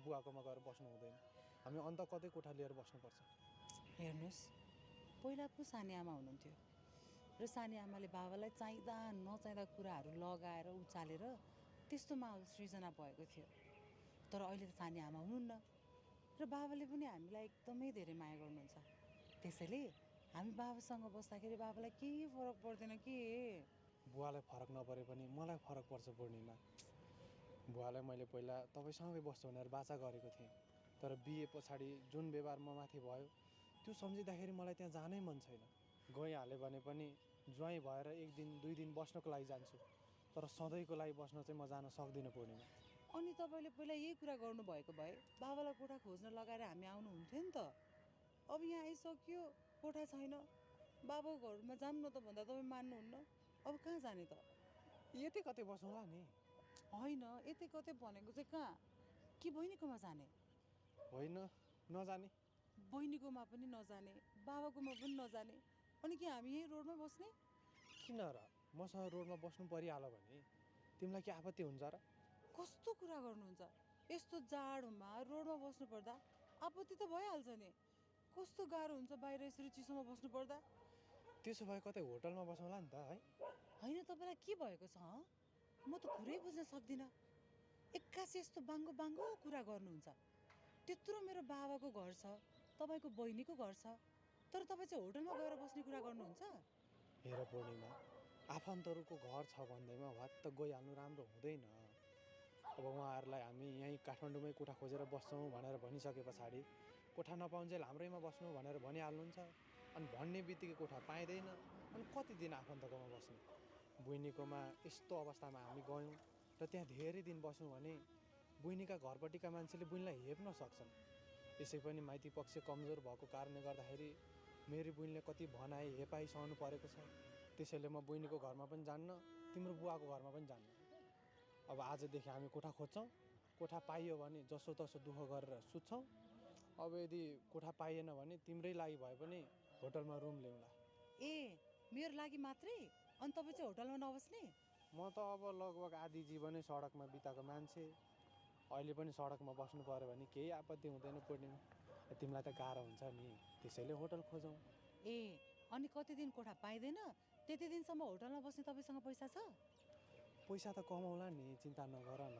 बुवाकोमा गएर बस्नु हुँदैन, हामी अन्त कतै कोठा लिएर बस्नुपर्छ। हेर्नुहोस्, पहिला पो सानी आमा हुनुहुन्थ्यो र सानी आमाले बाबालाई चाहिँदा नचाहिँदा कुराहरू लगाएर उचालेर त्यस्तो माहौल सृजना भएको थियो। तर अहिले त सानी आमा हुनुहुन्न र बाबाले पनि हामीलाई एकदमै धेरै माया गर्नुहुन्छ। त्यसैले हामी बाबासँग बस्दाखेरि बाबालाई केही फरक पर्दैन के। बुवालाई फरक नपरे पनि मलाई फरक पर्छ पूर्णिमा। बुवालाई मैले पहिला तपाईँसँगै बस्छु भनेर बाचा गरेको थिएँ, तर बिहे पछाडि जुन व्यवहार म माथि भयो त्यो सम्झिँदाखेरि मलाई त्यहाँ जानै मन छैन। गइहाल्यो भने पनि ज्वाइँ भएर 1 दिन 2 दिन बस्नको लागि जान्छु, तर सधैँको लागि बस्न चाहिँ म जान सक्दिनँ पूर्णिमा। अनि तपाईँले पहिला यही कुरा गर्नुभएको भए बाबालाई कोठा खोज्न लगाएर हामी आउनुहुन्थ्यो नि त। अब यहाँ आइसक्यो, कोठा छैन, बाबाको घरमा जाऊँ न त भन्दा तपाईँ मान्नुहुन्न। अब कहाँ जाने त? यतै कतै बसौँला नि। होइन, यतै कतै भनेको चाहिँ कहाँ? कि बहिनीकोमा जाने? होइन, नजाने। बहिनीकोमा पनि नजाने, बाबाकोमा पनि नजाने, अनि कि हामी यही रोडमा बस्ने? किन र? मसँग रोडमा बस्नु परिहाल्यो भने तिमीलाई के आपत्ति हुन्छ र? कस्तो कुरा गर्नुहुन्छ? यस्तो जाडोमा रोडमा बस्नु पर्दा आपत्ति त भइहाल्छ नि। कस्तो गाह्रो हुन्छ बाहिर यसरी चिसोमा बस्नु पर्दा। त्यसो भए कतै होटलमा बसौँला नि त है। होइन, तपाईँलाई के भएको छ? म त कुरै बुझ्न सक्दिनँ। एक्कासी यस्तो बाङ्गो बाङ्गो कुरा गर्नुहुन्छ। त्यत्रो मेरो बाबाको घर छ, तपाईँको बहिनीको घर छ, तर तपाईँ चाहिँ होटलमा गएर बस्ने कुरा गर्नुहुन्छ? हेर पूर्णिमा, आफन्तहरूको घर छ भन्दैमा वात्त गइहाल्नु राम्रो हुँदैन। अब उहाँहरूलाई हामी यहीँ काठमाडौँमै कोठा खोजेर बस्छौँ भनेर भनिसके पछाडि कोठा नपाउन्जेल हाम्रैमा बस्नु भनेर भनिहाल्नुहुन्छ। अनि भन्ने बित्तिकै कोठा पाइँदैन, अनि कति दिन आफन्तकोमा बस्ने। बहिनीकोमा यस्तो अवस्थामा हामी गयौँ र त्यहाँ धेरै दिन बस्यौँ भने बहिनीका घरपट्टिका मान्छेले बहिनीलाई हेप्न सक्छन्। यसै पनि माइती पक्ष कमजोर भएको कारणले गर्दाखेरि मेरो बहिनीले कति भनाइ हेपाइ सहनु परेको छ। त्यसैले म बहिनीको घरमा पनि जान्न, तिम्रो बुवाको घरमा पनि जान्न। अब आजदेखि हामी कोठा खोज्छौँ, कोठा पाइयो भने जसोतसो दुःख गरेर सुत्छौँ। अब यदि कोठा पाइएन भने तिम्रै लागि भए पनि होटलमा रुम ल्याउँला। ए, मेरो लागि मात्रै? अनि तपाईँ चाहिँ होटलमा नबस्ने? म त अब लगभग आधी जीवनै सडकमा बिताएको मान्छे, अहिले पनि सडकमा बस्नु पऱ्यो भने केही आपत्ति हुँदैन पूर्णिमा। तिमीलाई त गाह्रो हुन्छ नि, त्यसैले होटल खोजौँ। ए, अनि कति दिन कोठा पाइँदैन त्यति दिनसम्म होटलमा बस्ने तपाईँसँग पैसा छ? पैसा त कमाउला नि, चिन्ता नगर न।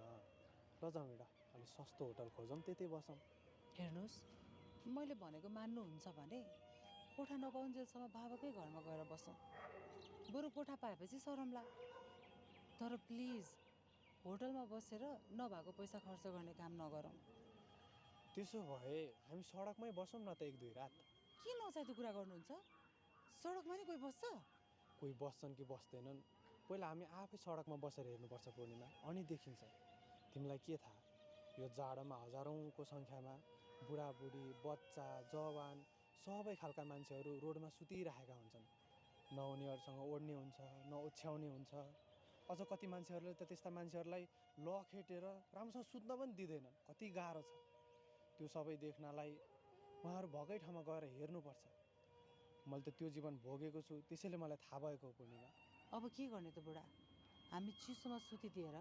ल जाउँ हिँड, अलिक सस्तो होटल खोजौँ, त्यतै बसौँ। हेर्नुहोस्, मैले भनेको मान्नुहुन्छ भने कोठा नपाउन्जेलसम्म बाबाकै घरमा गएर बसौँ। बरु कोठा पाएपछि सरमला। तर प्लिज होटलमा बसेर नभएको पैसा खर्च गर्ने काम नगरौँ। त्यसो भए हामी सडकमै बसौँ न त 1-2 रात। के नचाहिँदो कुरा गर्नुहुन्छ? सडकमा नि कोही बस्छ? कोही बस्छन् कि बस्दैनन्, पहिला हामी आफै सडकमा बसेर हेर्नुपर्छ पूर्णिमा, अनि देखिन्छ। तिमीलाई के थाहा, यो जाडोमा हजारौँको सङ्ख्यामा बुढाबुढी, बच्चा, जवान सबै खालका मान्छेहरू रोडमा सुतिरहेका हुन्छन्। न उनीहरूसँग ओढ्ने हुन्छ, न ओछ्याउने हुन्छ। अझ कति मान्छेहरूले त त्यस्ता मान्छेहरूलाई लखेटेर राम्रोसँग सुत्न पनि दिँदैनन्। कति गाह्रो छ त्यो सबै देख्नलाई। उहाँहरू भएकै ठाउँमा गएर हेर्नुपर्छ। मैले त त्यो जीवन भोगेको छु, त्यसैले मलाई थाहा भएको हो पूर्णिमा। अब के गर्ने त बुढा? हामी चिसोमा सुतिदिएर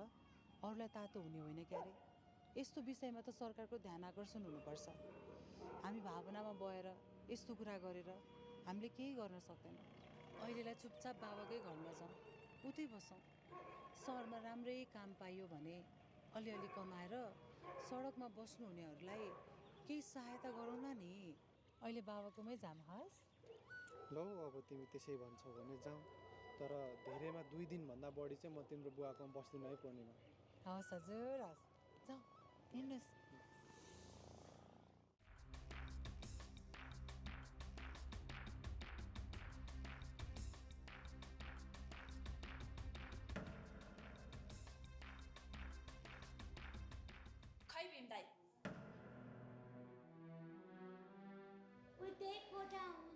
अरूलाई तातो हुने होइन क्यारे। यस्तो विषयमा त सरकारको ध्यान आकर्षण हुनुपर्छ। हामी भावनामा बएर यस्तो कुरा गरेर हामीले केही गर्न सक्दैनौँ। अहिलेलाई चुपचाप बाबाकै घरमा जाउँ, उतै बसौँ। सहरमा राम्रै काम पाइयो भने अलिअलि कमाएर सडकमा बस्नुहुनेहरूलाई केही सहायता गरौँला नि। अहिले बाबाकोमै जाम हस्। ल अब तिमी त्यसै भन्छौ भने जाउँ, तर धेरैमा 2 दिनभन्दा बढी चाहिँ म तिम्रो बुवाकोमा बस्दिनँ है पूर्णिमा। हस् हजुर, हस्, जाउँ, हिँड्नुहोस्। खै भीम दाइ, उतै कोठा हुनु